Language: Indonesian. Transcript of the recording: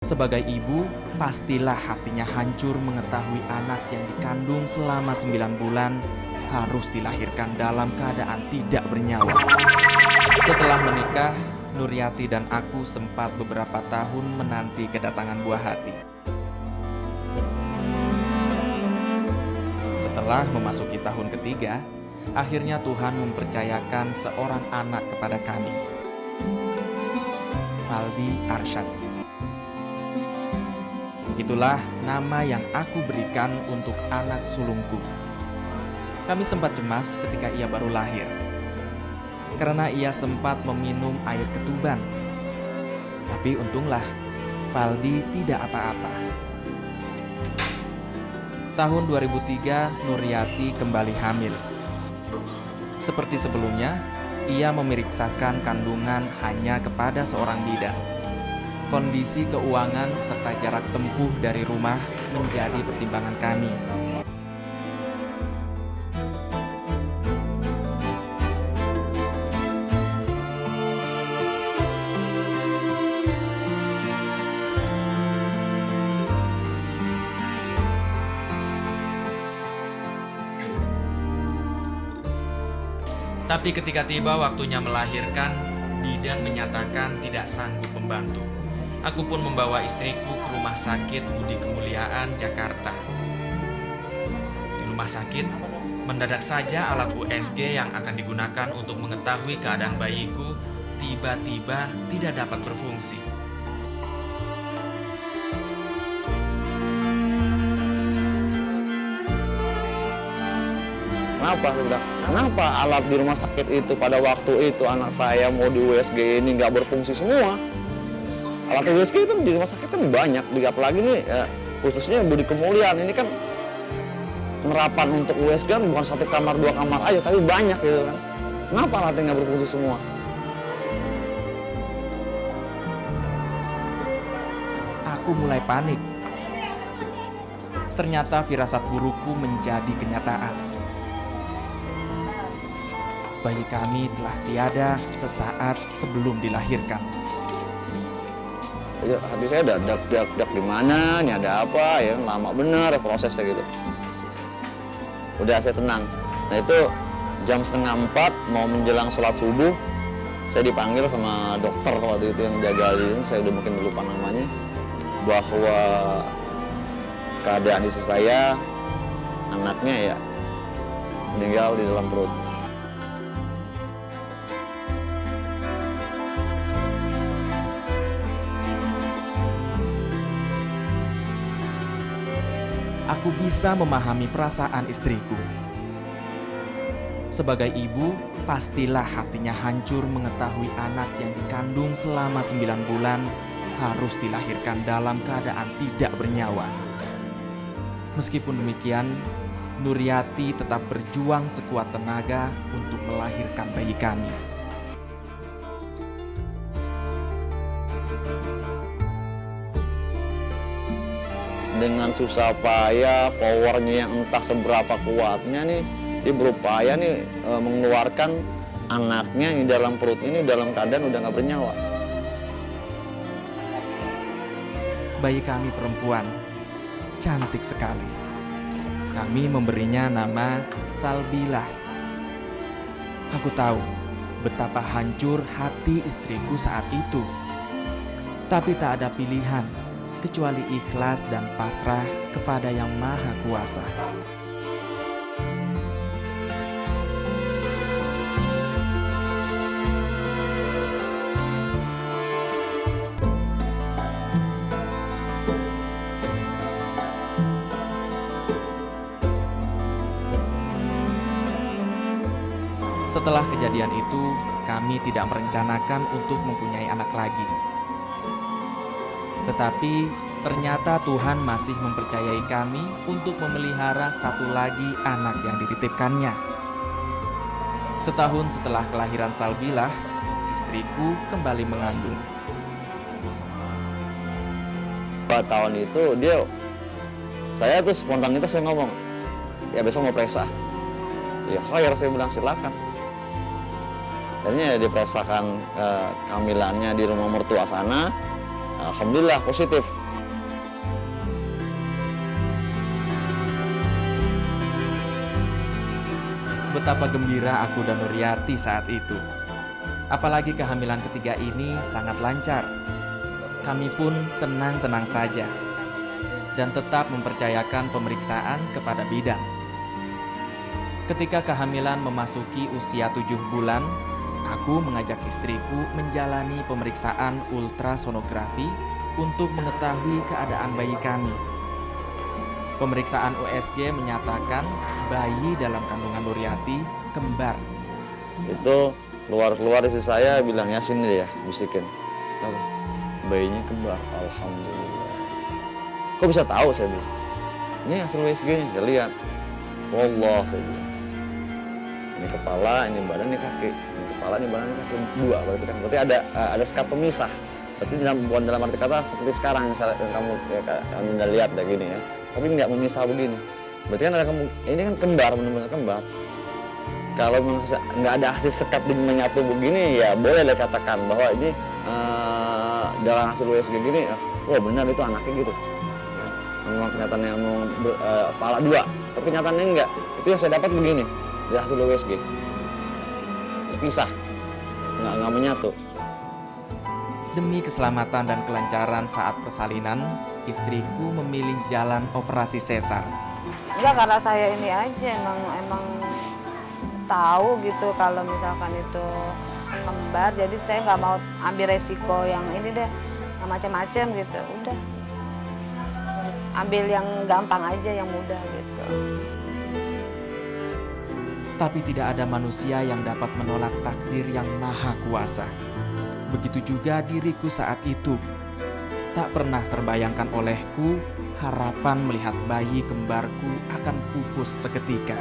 Sebagai ibu, pastilah hatinya hancur mengetahui anak yang dikandung selama 9 bulan harus dilahirkan dalam keadaan tidak bernyawa. Setelah menikah, Nuryati dan aku sempat beberapa tahun menanti kedatangan buah hati. Setelah memasuki tahun ketiga, akhirnya Tuhan mempercayakan seorang anak kepada kami, Valdi Arsyad. Itulah nama yang aku berikan untuk anak sulungku. Kami sempat cemas ketika ia baru lahir, karena ia sempat meminum air ketuban. Tapi untunglah, Valdi tidak apa-apa. Tahun 2003, Nuryati kembali hamil. Seperti sebelumnya, ia memeriksakan kandungan hanya kepada seorang bidan. Kondisi keuangan serta jarak tempuh dari rumah menjadi pertimbangan kami. Tapi ketika tiba waktunya melahirkan, bidan menyatakan tidak sanggup membantu. Aku pun membawa istriku ke Rumah Sakit Budi Kemuliaan, Jakarta. Di rumah sakit, mendadak saja alat USG yang akan digunakan untuk mengetahui keadaan bayiku tiba-tiba tidak dapat berfungsi. Kenapa? Saya bilang, kenapa alat di rumah sakit itu pada waktu itu anak saya mau di USG ini nggak berfungsi semua? Alat USG itu di rumah sakit kan banyak, apalagi nih khususnya Budi Kemuliaan ini kan penerapan untuk USG kan bukan satu kamar, dua kamar aja, tapi banyak gitu kan. Kenapa alatnya nggak berfungsi semua? Aku mulai panik. Ternyata firasat burukku menjadi kenyataan. Bayi kami telah tiada sesaat sebelum dilahirkan. Ya, hati saya udah dak di mana, ini ada apa ya, lama bener prosesnya gitu. Udah saya tenang. Nah itu jam 3:30 mau menjelang sholat subuh, saya dipanggil sama dokter waktu itu yang jaga ini, saya udah mungkin lupa namanya, bahwa keadaan istri saya, anaknya ya meninggal di dalam perut. Aku bisa memahami perasaan istriku. Sebagai ibu, pastilah hatinya hancur mengetahui anak yang dikandung selama 9 bulan harus dilahirkan dalam keadaan tidak bernyawa. Meskipun demikian, Nuryati tetap berjuang sekuat tenaga untuk melahirkan bayi kami. Dengan susah payah, powernya yang entah seberapa kuatnya nih, dia berupaya nih mengeluarkan anaknya yang di dalam perut ini dalam keadaan udah nggak bernyawa. Bayi kami perempuan, cantik sekali. Kami memberinya nama Salbilah. Aku tahu betapa hancur hati istriku saat itu. Tapi tak ada pilihan kecuali ikhlas dan pasrah kepada Yang Maha Kuasa. Setelah kejadian itu, kami tidak merencanakan untuk mempunyai anak lagi. Tetapi ternyata Tuhan masih mempercayai kami untuk memelihara satu lagi anak yang dititipkannya. Setahun setelah kelahiran Salbilah, istriku kembali mengandung. 4 tahun itu saya tuh spontanitas saya ngomong, ya besok mau periksa. Ya khair, saya bilang silakan. Akhirnya diperiksakan kehamilannya di rumah mertua sana. Alhamdulillah positif. Betapa gembira aku dan Nuryati saat itu. Apalagi kehamilan ketiga ini sangat lancar. Kami pun tenang-tenang saja dan tetap mempercayakan pemeriksaan kepada bidan. Ketika kehamilan memasuki usia 7 bulan, aku mengajak istriku menjalani pemeriksaan ultrasonografi untuk mengetahui keadaan bayi kami. Pemeriksaan USG menyatakan bayi dalam kandungan Nuryati kembar. Itu keluar istri saya bilang, ya sini deh ya, bisikin. Apa? Bayinya kembar, alhamdulillah. Kok bisa tahu, saya bilang. Ini hasil USG-nya, saya lihat. Wallah, saya bilang. Ini kepala, ini badan, ini kaki. Ini kepala, ini badan, ini kaki. Dua berarti kan. Berarti ada sekat pemisah. Berarti bukan dalam arti kata seperti sekarang yang kamu udah lihat ya gini ya. Tapi nggak memisah begini. Berarti kan ini kan kembar, benar-benar kembar. Kalau nggak ada hasil sekat di menyatu begini, ya boleh katakan bahwa ini dalam hasil USG gini, oh benar itu anaknya gitu. Ya, memang kenyataannya memang kepala dua, tapi kenyataannya enggak. Itu yang saya dapat begini dari hasil USG. Terpisah, nggak menyatu. Demi keselamatan dan kelancaran saat persalinan, istriku memilih jalan operasi sesar. Enggak, karena saya ini aja emang tahu gitu kalau misalkan itu kembar, jadi saya nggak mau ambil resiko yang ini deh, yang macam-macam gitu. Udah ambil yang gampang aja, yang mudah gitu. Tapi tidak ada manusia yang dapat menolak takdir yang maha kuasa. Begitu juga diriku saat itu. Tak pernah terbayangkan olehku harapan melihat bayi kembarku akan pupus seketika.